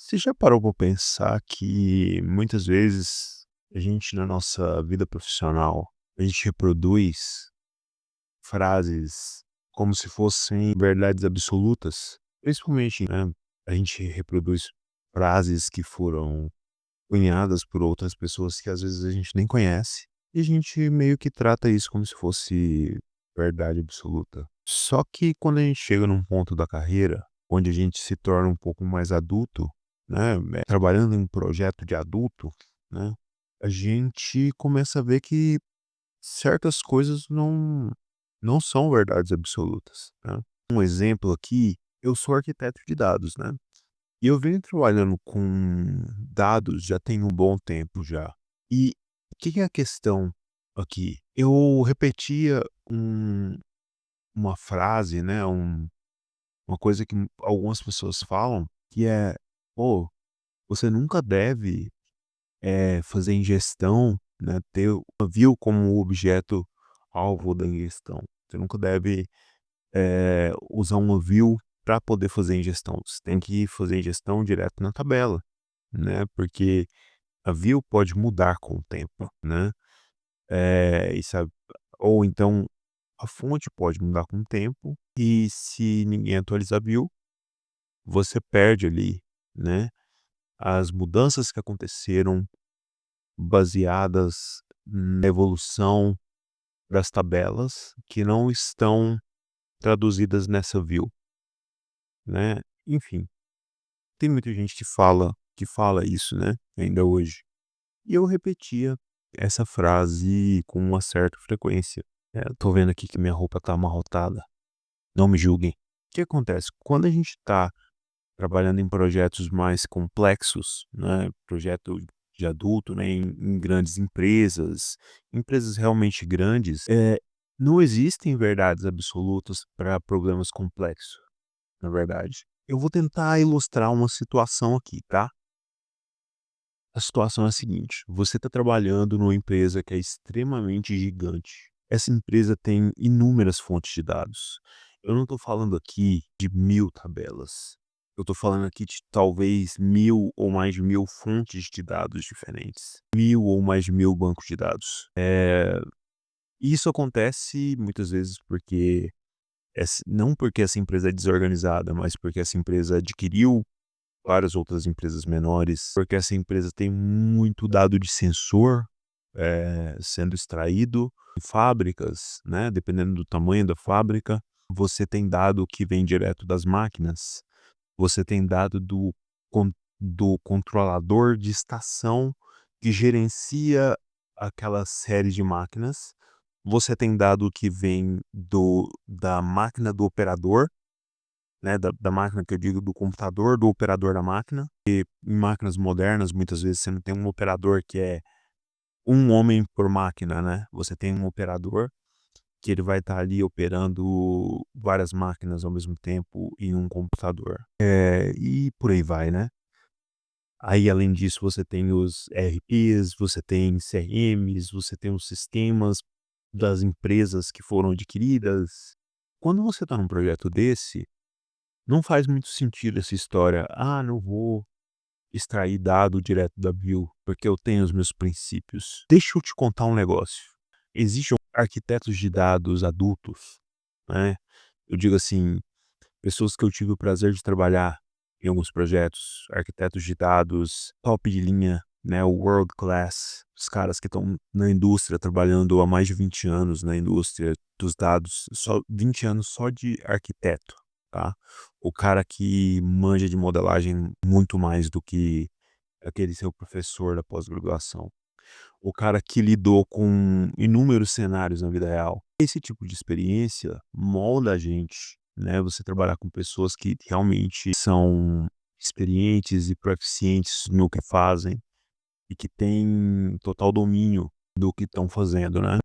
Você já parou para pensar que muitas vezes a gente na nossa vida profissional, a gente reproduz frases como se fossem verdades absolutas? Principalmente, né, a gente reproduz frases que foram cunhadas por outras pessoas que às vezes a gente nem conhece, e a gente meio que trata isso como se fosse verdade absoluta. Só que quando a gente chega num ponto da carreira, onde a gente se torna um pouco mais adulto, né, trabalhando em um projeto de adulto, né, a gente começa a ver que certas coisas não são verdades absolutas, né. Um exemplo aqui, eu sou arquiteto de dados, né. E eu venho trabalhando com dados já tem um bom tempo já. E o que que é a questão aqui? Eu repetia uma frase, né, uma coisa que algumas pessoas falam, que é: "Pô, você nunca deve, fazer ingestão, né, ter uma view como objeto alvo da ingestão. Você nunca deve, usar uma view para poder fazer ingestão. Você tem que fazer ingestão direto na tabela, né, porque a view pode mudar com o tempo, né, e sabe, ou então a fonte pode mudar com o tempo e se ninguém atualizar a view, você perde ali, né, as mudanças que aconteceram baseadas na evolução das tabelas que não estão traduzidas nessa view, né. Enfim, tem muita gente que fala isso, né, ainda hoje. E eu repetia essa frase com uma certa frequência. Eu tô vendo aqui que minha roupa tá amarrotada, não me julguem. O que acontece? Quando a gente tá trabalhando em projetos mais complexos, né, projeto de adulto, né, em grandes empresas, empresas realmente grandes, não existem verdades absolutas para problemas complexos, na verdade. Eu vou tentar ilustrar uma situação aqui, tá? A situação é a seguinte: você está trabalhando numa empresa que é extremamente gigante. Essa empresa tem inúmeras fontes de dados. Eu não estou falando aqui de 1000 tabelas. Eu estou falando aqui de talvez 1000 ou mais de 1000 fontes de dados diferentes. 1000 ou mais de 1000 bancos de dados. Isso acontece muitas vezes porque, não porque essa empresa é desorganizada, mas porque essa empresa adquiriu várias outras empresas menores, porque essa empresa tem muito dado de sensor, sendo extraído em fábricas, né, dependendo do tamanho da fábrica. Você tem dado que vem direto das máquinas, você tem dado do controlador de estação que gerencia aquela série de máquinas, você tem dado que vem da máquina do operador, né, da máquina que eu digo do computador, do operador da máquina, e em máquinas modernas, muitas vezes você não tem um operador que é um homem por máquina, né, você tem um operador que ele vai estar ali operando várias máquinas ao mesmo tempo em um computador. E por aí vai, né. Aí além disso você tem os ERPs, você tem CRMs, você tem os sistemas das empresas que foram adquiridas. Quando você está num projeto desse, não faz muito sentido essa história: "Ah, não vou extrair dado direto da bio, porque eu tenho os meus princípios". Deixa eu te contar um negócio, existem arquitetos de dados adultos, né, eu digo assim, pessoas que eu tive o prazer de trabalhar em alguns projetos, arquitetos de dados top de linha, né, o world class, os caras que estão na indústria trabalhando há mais de 20 anos na indústria dos dados, só 20 anos só de arquiteto, tá. O cara que manja de modelagem muito mais do que aquele seu professor da pós-graduação. O cara que lidou com inúmeros cenários na vida real. Esse tipo de experiência molda a gente, né, você trabalhar com pessoas que realmente são experientes e proficientes no que fazem e que têm total domínio do que estão fazendo, né.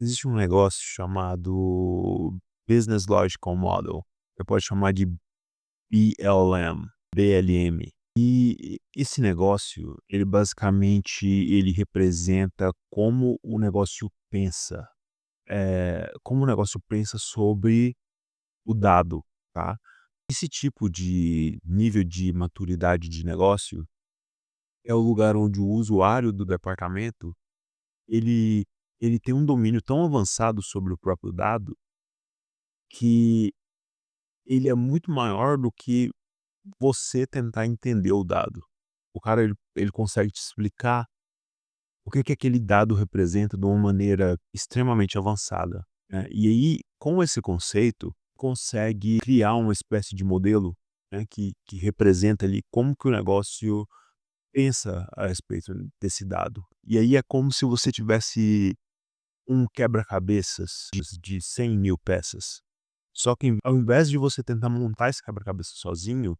Existe um negócio chamado Business Logical Model, você pode chamar de BLM. E esse negócio, ele basicamente ele representa como o negócio pensa, como o negócio pensa sobre o dado, tá. Esse tipo de nível de maturidade de negócio é o lugar onde o usuário do departamento, ele ele tem um domínio tão avançado sobre o próprio dado, que ele é muito maior do que você tentar entender o dado. O cara ele consegue te explicar o que que aquele dado representa de uma maneira extremamente avançada, né. E aí, com esse conceito, consegue criar uma espécie de modelo, né, que representa ali como que o negócio pensa a respeito desse dado. E aí é como se você tivesse um quebra-cabeças de 100.000 peças. Só que ao invés de você tentar montar esse quebra-cabeça sozinho,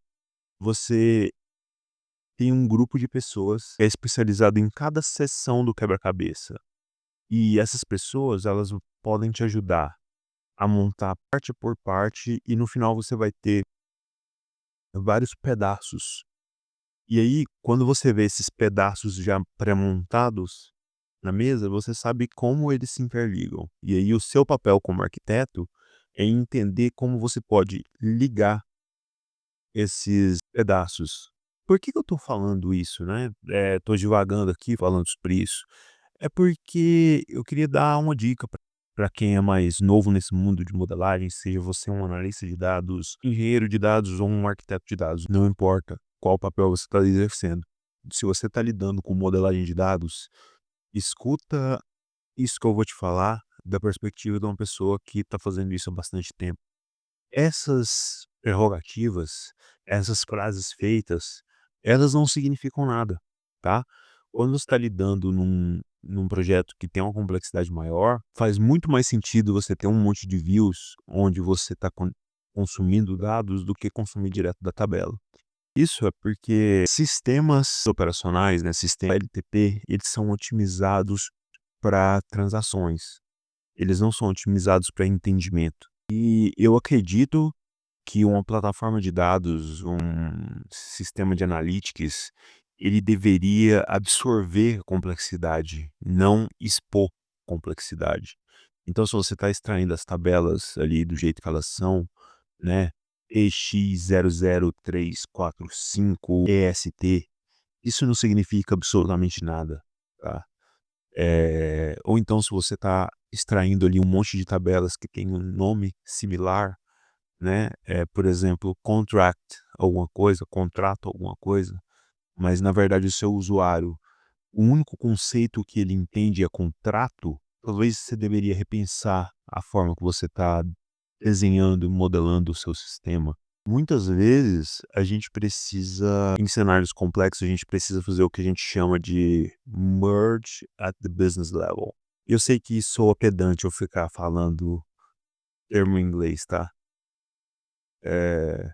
você tem um grupo de pessoas que é especializado em cada seção do quebra-cabeça. E essas pessoas, elas podem te ajudar a montar parte por parte e no final você vai ter vários pedaços. E aí, quando você vê esses pedaços já pré-montados na mesa, você sabe como eles se interligam. E aí o seu papel como arquiteto é entender como você pode ligar esses pedaços. Por que que eu estou falando isso, né? Tô divagando aqui falando sobre isso. É porque eu queria dar uma dica para quem é mais novo nesse mundo de modelagem, seja você um analista de dados, engenheiro de dados ou um arquiteto de dados, não importa qual papel você está exercendo. Se você está lidando com modelagem de dados, escuta isso que eu vou te falar da perspectiva de uma pessoa que está fazendo isso há bastante tempo. Essas prerrogativas, essas frases feitas, elas não significam nada, tá? Quando você está lidando num projeto que tem uma complexidade maior, faz muito mais sentido você ter um monte de views onde você está consumindo dados do que consumir direto da tabela. Isso é porque sistemas operacionais, né, sistema LTP, eles são otimizados para transações. Eles não são otimizados para entendimento. E eu acredito que uma plataforma de dados, um sistema de analytics, ele deveria absorver complexidade, não expor complexidade. Então, se você está extraindo as tabelas ali do jeito que elas são, né, EX00345 EST, isso não significa absolutamente nada, tá? Ou então se você está extraindo ali um monte de tabelas que tem um nome similar, né, por exemplo, contract alguma coisa, contrato alguma coisa, mas na verdade o seu usuário, o único conceito que ele entende é contrato, talvez você deveria repensar a forma que você está desenhando e modelando o seu sistema. Muitas vezes a gente precisa, em cenários complexos, a gente precisa fazer o que a gente chama de merge at the business level. Eu sei que soa pedante eu ficar falando termo em inglês, tá? Eh,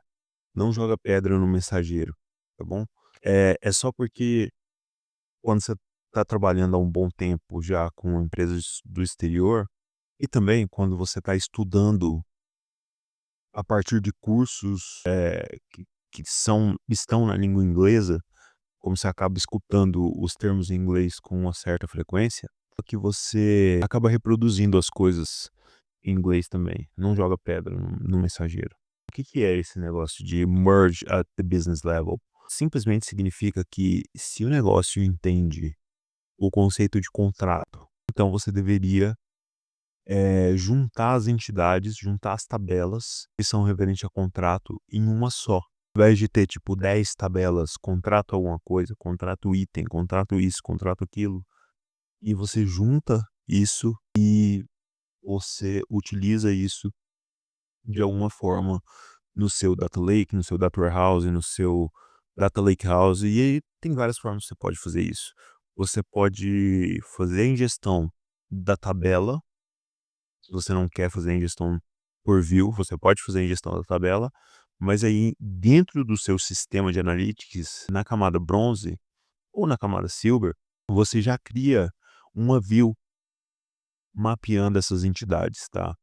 não joga pedra no mensageiro, tá bom? É só porque quando você está trabalhando há um bom tempo já com empresas do exterior, e também quando você está estudando a partir de cursos, que estão na língua inglesa, como você acaba escutando os termos em inglês com uma certa frequência, que você acaba reproduzindo as coisas em inglês também, não joga pedra no mensageiro. O que que é esse negócio de merge at the business level? Simplesmente significa que se o negócio entende o conceito de contrato, então você deveria, juntar as entidades, juntar as tabelas que são referentes a contrato em uma só. Ao invés de ter tipo 10 tabelas, contrato alguma coisa, contrato item, contrato isso, contrato aquilo, e você junta isso e você utiliza isso de alguma forma no seu data lake, no seu data warehouse, no seu data lake house, e aí tem várias formas que você pode fazer isso. Você pode fazer a ingestão da tabela, se você não quer fazer a ingestão por view, você pode fazer a ingestão da tabela, mas aí dentro do seu sistema de analytics, na camada bronze ou na camada silver, você já cria uma view mapeando essas entidades, tá?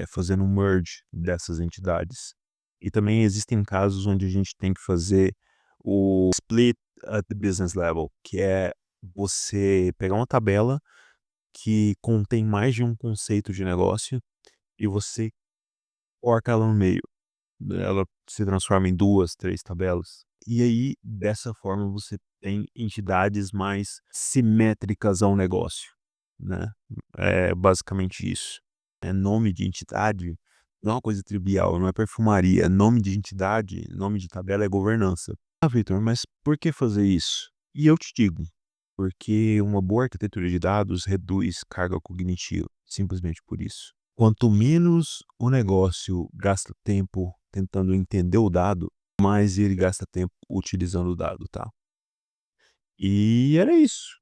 Fazendo um merge dessas entidades. E também existem casos onde a gente tem que fazer o split at the business level, que é você pegar uma tabela que contém mais de um conceito de negócio e você corta ela no meio. ela se transforma em 2, 3 tabelas. E aí, dessa forma, você tem entidades mais simétricas ao negócio, né. É basicamente isso. É nome de entidade não é uma coisa trivial, não é perfumaria, é nome de entidade, nome de tabela é governança. "Ah, Victor, mas por que fazer isso?" E eu te digo, porque uma boa arquitetura de dados reduz carga cognitiva, simplesmente por isso. Quanto menos o negócio gasta tempo tentando entender o dado, mais ele gasta tempo utilizando o dado, tá? E era isso.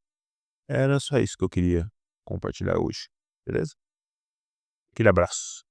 Era só isso que eu queria compartilhar hoje, beleza? Aquele abraço.